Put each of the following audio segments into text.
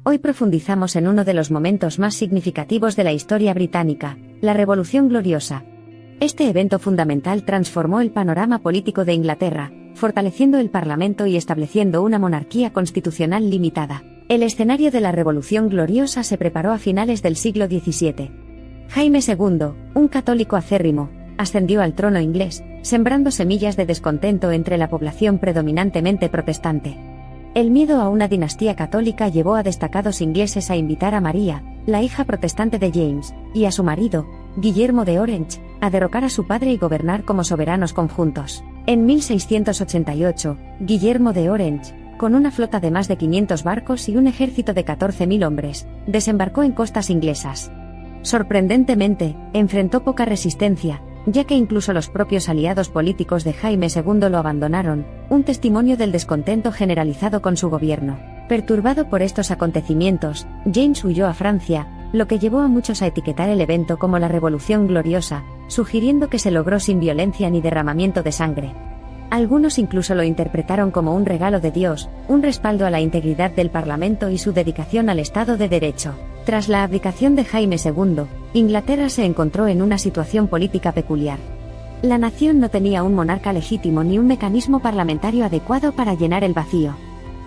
Hoy profundizamos en uno de los momentos más significativos de la historia británica, la Revolución Gloriosa. Este evento fundamental transformó el panorama político de Inglaterra, fortaleciendo el Parlamento y estableciendo una monarquía constitucional limitada. El escenario de la Revolución Gloriosa se preparó a finales del siglo XVII. Jaime II, un católico acérrimo, ascendió al trono inglés, sembrando semillas de descontento entre la población predominantemente protestante. El miedo a una dinastía católica llevó a destacados ingleses a invitar a María, la hija protestante de James, y a su marido, Guillermo de Orange, a derrocar a su padre y gobernar como soberanos conjuntos. En 1688, Guillermo de Orange, con una flota de más de 500 barcos y un ejército de 14.000 hombres, desembarcó en costas inglesas. Sorprendentemente, enfrentó poca resistencia, ya que incluso los propios aliados políticos de Jaime II lo abandonaron, un testimonio del descontento generalizado con su gobierno. Perturbado por estos acontecimientos, James huyó a Francia, lo que llevó a muchos a etiquetar el evento como la Revolución Gloriosa, sugiriendo que se logró sin violencia ni derramamiento de sangre. Algunos incluso lo interpretaron como un regalo de Dios, un respaldo a la integridad del Parlamento y su dedicación al Estado de Derecho. Tras la abdicación de Jaime II, Inglaterra se encontró en una situación política peculiar. La nación no tenía un monarca legítimo ni un mecanismo parlamentario adecuado para llenar el vacío.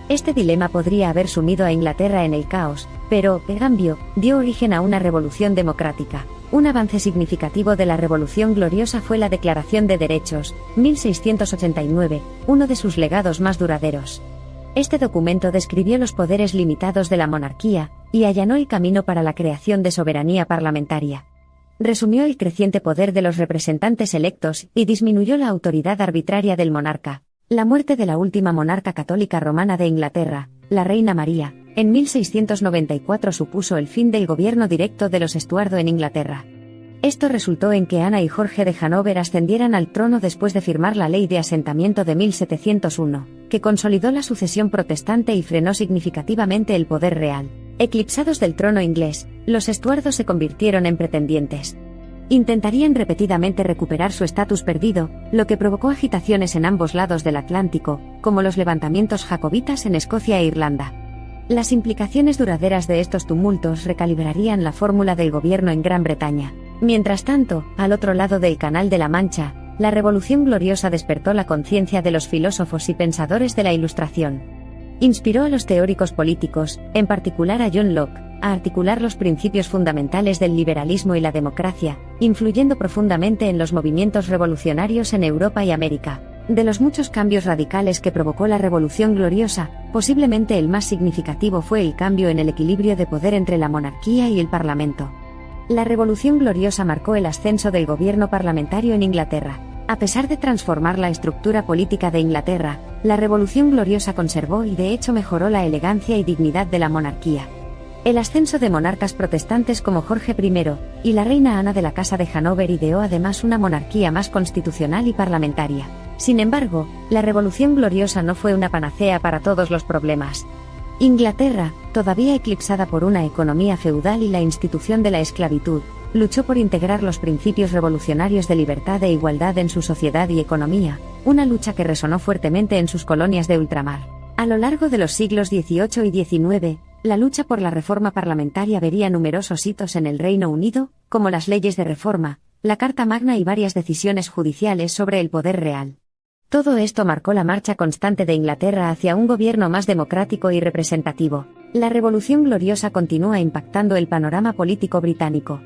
Este dilema podría haber sumido a Inglaterra en el caos, pero, en cambio, dio origen a una revolución democrática. Un avance significativo de la Revolución Gloriosa fue la Declaración de Derechos, 1689, uno de sus legados más duraderos. Este documento describió los poderes limitados de la monarquía, y allanó el camino para la creación de soberanía parlamentaria. Resumió el creciente poder de los representantes electos y disminuyó la autoridad arbitraria del monarca. La muerte de la última monarca católica romana de Inglaterra, la reina María, en 1694 supuso el fin del gobierno directo de los Estuardo en Inglaterra. Esto resultó en que Ana y Jorge de Hanover ascendieran al trono después de firmar la Ley de Asentamiento de 1701, que consolidó la sucesión protestante y frenó significativamente el poder real. Eclipsados del trono inglés, los Estuardo se convirtieron en pretendientes. Intentarían repetidamente recuperar su estatus perdido, lo que provocó agitaciones en ambos lados del Atlántico, como los levantamientos jacobitas en Escocia e Irlanda. Las implicaciones duraderas de estos tumultos recalibrarían la fórmula del gobierno en Gran Bretaña. Mientras tanto, al otro lado del Canal de la Mancha, la Revolución Gloriosa despertó la conciencia de los filósofos y pensadores de la Ilustración. Inspiró a los teóricos políticos, en particular a John Locke, a articular los principios fundamentales del liberalismo y la democracia, influyendo profundamente en los movimientos revolucionarios en Europa y América. De los muchos cambios radicales que provocó la Revolución Gloriosa, posiblemente el más significativo fue el cambio en el equilibrio de poder entre la monarquía y el Parlamento. La Revolución Gloriosa marcó el ascenso del gobierno parlamentario en Inglaterra. A pesar de transformar la estructura política de Inglaterra, la Revolución Gloriosa conservó y de hecho mejoró la elegancia y dignidad de la monarquía. El ascenso de monarcas protestantes como Jorge I y la reina Ana de la Casa de Hanover ideó además una monarquía más constitucional y parlamentaria. Sin embargo, la Revolución Gloriosa no fue una panacea para todos los problemas. Inglaterra, todavía eclipsada por una economía feudal y la institución de la esclavitud, luchó por integrar los principios revolucionarios de libertad e igualdad en su sociedad y economía, una lucha que resonó fuertemente en sus colonias de ultramar. A lo largo de los siglos XVIII y XIX, la lucha por la reforma parlamentaria vería numerosos hitos en el Reino Unido, como las leyes de reforma, la Carta Magna y varias decisiones judiciales sobre el poder real. Todo esto marcó la marcha constante de Inglaterra hacia un gobierno más democrático y representativo. La Revolución Gloriosa continúa impactando el panorama político británico.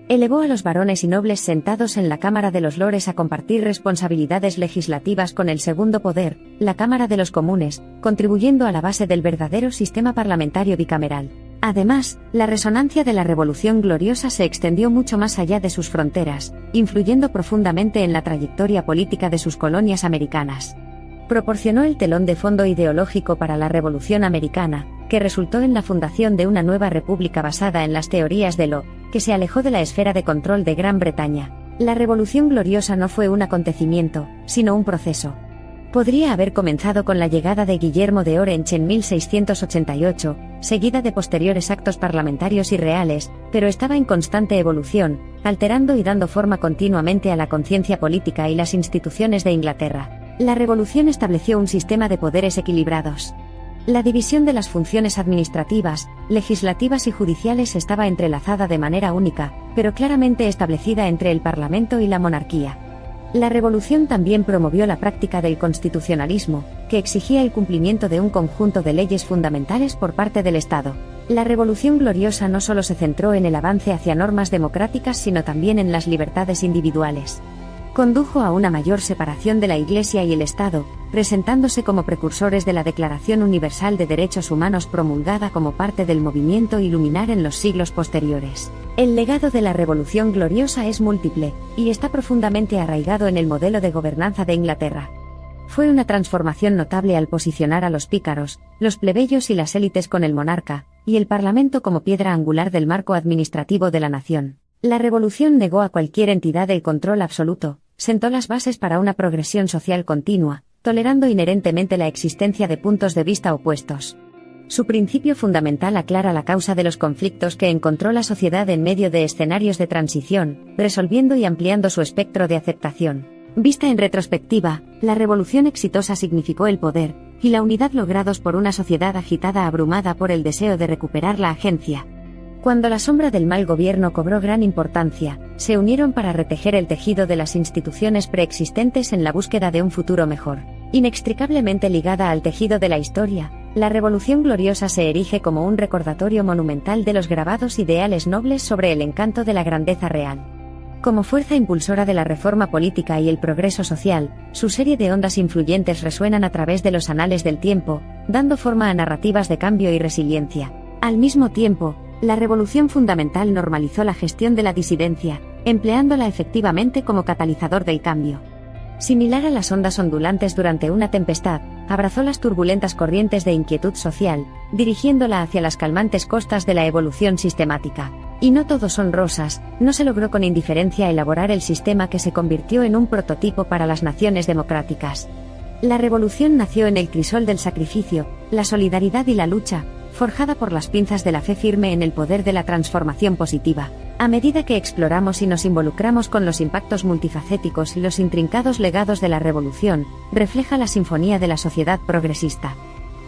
Elevó a los varones y nobles sentados en la Cámara de los Lores a compartir responsabilidades legislativas con el segundo poder, la Cámara de los Comunes, contribuyendo a la base del verdadero sistema parlamentario bicameral. Además, la resonancia de la Revolución Gloriosa se extendió mucho más allá de sus fronteras, influyendo profundamente en la trayectoria política de sus colonias americanas. Proporcionó el telón de fondo ideológico para la Revolución Americana, que resultó en la fundación de una nueva república basada en las teorías de Locke, que se alejó de la esfera de control de Gran Bretaña. La Revolución Gloriosa no fue un acontecimiento, sino un proceso. Podría haber comenzado con la llegada de Guillermo de Orange en 1688, seguida de posteriores actos parlamentarios y reales, pero estaba en constante evolución, alterando y dando forma continuamente a la conciencia política y las instituciones de Inglaterra. La revolución estableció un sistema de poderes equilibrados. La división de las funciones administrativas, legislativas y judiciales estaba entrelazada de manera única, pero claramente establecida entre el Parlamento y la monarquía. La revolución también promovió la práctica del constitucionalismo, que exigía el cumplimiento de un conjunto de leyes fundamentales por parte del Estado. La Revolución Gloriosa no solo se centró en el avance hacia normas democráticas, sino también en las libertades individuales. Condujo a una mayor separación de la Iglesia y el Estado, presentándose como precursores de la Declaración Universal de Derechos Humanos promulgada como parte del movimiento Iluminar en los siglos posteriores. El legado de la Revolución Gloriosa es múltiple, y está profundamente arraigado en el modelo de gobernanza de Inglaterra. Fue una transformación notable al posicionar a los pícaros, los plebeyos y las élites con el monarca, y el Parlamento como piedra angular del marco administrativo de la nación. La revolución negó a cualquier entidad el control absoluto, sentó las bases para una progresión social continua, tolerando inherentemente la existencia de puntos de vista opuestos. Su principio fundamental aclara la causa de los conflictos que encontró la sociedad en medio de escenarios de transición, resolviendo y ampliando su espectro de aceptación. Vista en retrospectiva, la revolución exitosa significó el poder y la unidad logrados por una sociedad agitada abrumada por el deseo de recuperar la agencia. Cuando la sombra del mal gobierno cobró gran importancia, se unieron para retejer el tejido de las instituciones preexistentes en la búsqueda de un futuro mejor. Inextricablemente ligada al tejido de la historia, la Revolución Gloriosa se erige como un recordatorio monumental de los grabados ideales nobles sobre el encanto de la grandeza real. Como fuerza impulsora de la reforma política y el progreso social, su serie de ondas influyentes resuenan a través de los anales del tiempo, dando forma a narrativas de cambio y resiliencia. Al mismo tiempo, la Revolución Fundamental normalizó la gestión de la disidencia, empleándola efectivamente como catalizador del cambio. Similar a las ondas ondulantes durante una tempestad, abrazó las turbulentas corrientes de inquietud social, dirigiéndola hacia las calmantes costas de la evolución sistemática. Y no todo son rosas, no se logró con indiferencia elaborar el sistema que se convirtió en un prototipo para las naciones democráticas. La revolución nació en el crisol del sacrificio, la solidaridad y la lucha, forjada por las pinzas de la fe firme en el poder de la transformación positiva. A medida que exploramos y nos involucramos con los impactos multifacéticos y los intrincados legados de la revolución, refleja la sinfonía de la sociedad progresista.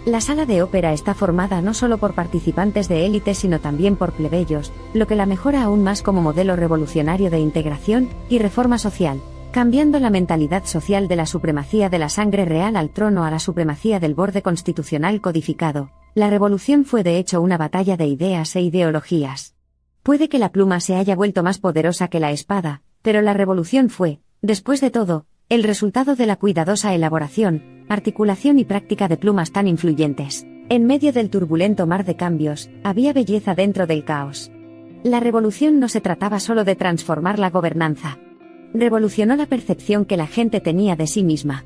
La sala de ópera está formada no solo por participantes de élite sino también por plebeyos, lo que la mejora aún más como modelo revolucionario de integración y reforma social, cambiando la mentalidad social de la supremacía de la sangre real al trono a la supremacía del borde constitucional codificado. La revolución fue de hecho una batalla de ideas e ideologías. Puede que la pluma se haya vuelto más poderosa que la espada, pero la revolución fue, después de todo, el resultado de la cuidadosa elaboración, articulación y práctica de plumas tan influyentes. En medio del turbulento mar de cambios, había belleza dentro del caos. La revolución no se trataba solo de transformar la gobernanza. Revolucionó la percepción que la gente tenía de sí misma.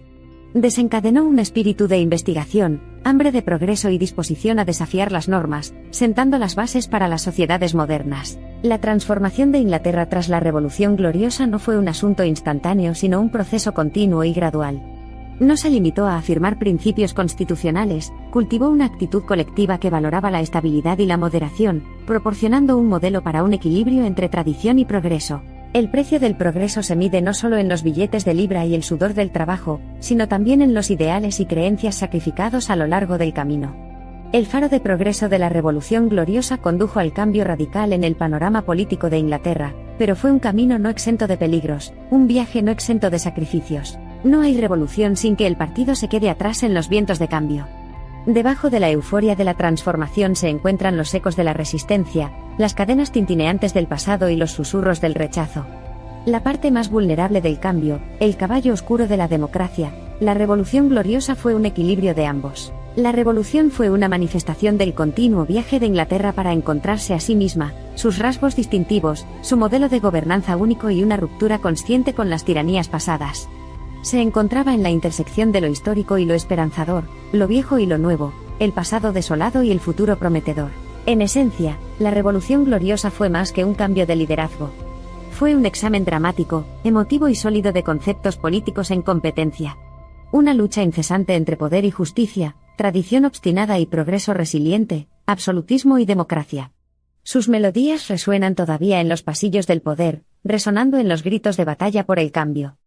Desencadenó un espíritu de investigación, hambre de progreso y disposición a desafiar las normas, sentando las bases para las sociedades modernas. La transformación de Inglaterra tras la Revolución Gloriosa no fue un asunto instantáneo sino un proceso continuo y gradual. No se limitó a afirmar principios constitucionales, cultivó una actitud colectiva que valoraba la estabilidad y la moderación, proporcionando un modelo para un equilibrio entre tradición y progreso. El precio del progreso se mide no solo en los billetes de libra y el sudor del trabajo, sino también en los ideales y creencias sacrificados a lo largo del camino. El faro de progreso de la Revolución Gloriosa condujo al cambio radical en el panorama político de Inglaterra, pero fue un camino no exento de peligros, un viaje no exento de sacrificios. No hay revolución sin que el partido se quede atrás en los vientos de cambio. Debajo de la euforia de la transformación se encuentran los ecos de la resistencia, las cadenas tintineantes del pasado y los susurros del rechazo. La parte más vulnerable del cambio, el caballo oscuro de la democracia, la Revolución Gloriosa fue un equilibrio de ambos. La revolución fue una manifestación del continuo viaje de Inglaterra para encontrarse a sí misma, sus rasgos distintivos, su modelo de gobernanza único y una ruptura consciente con las tiranías pasadas. Se encontraba en la intersección de lo histórico y lo esperanzador, lo viejo y lo nuevo, el pasado desolado y el futuro prometedor. En esencia, la Revolución Gloriosa fue más que un cambio de liderazgo. Fue un examen dramático, emotivo y sólido de conceptos políticos en competencia. Una lucha incesante entre poder y justicia, tradición obstinada y progreso resiliente, absolutismo y democracia. Sus melodías resuenan todavía en los pasillos del poder, resonando en los gritos de batalla por el cambio.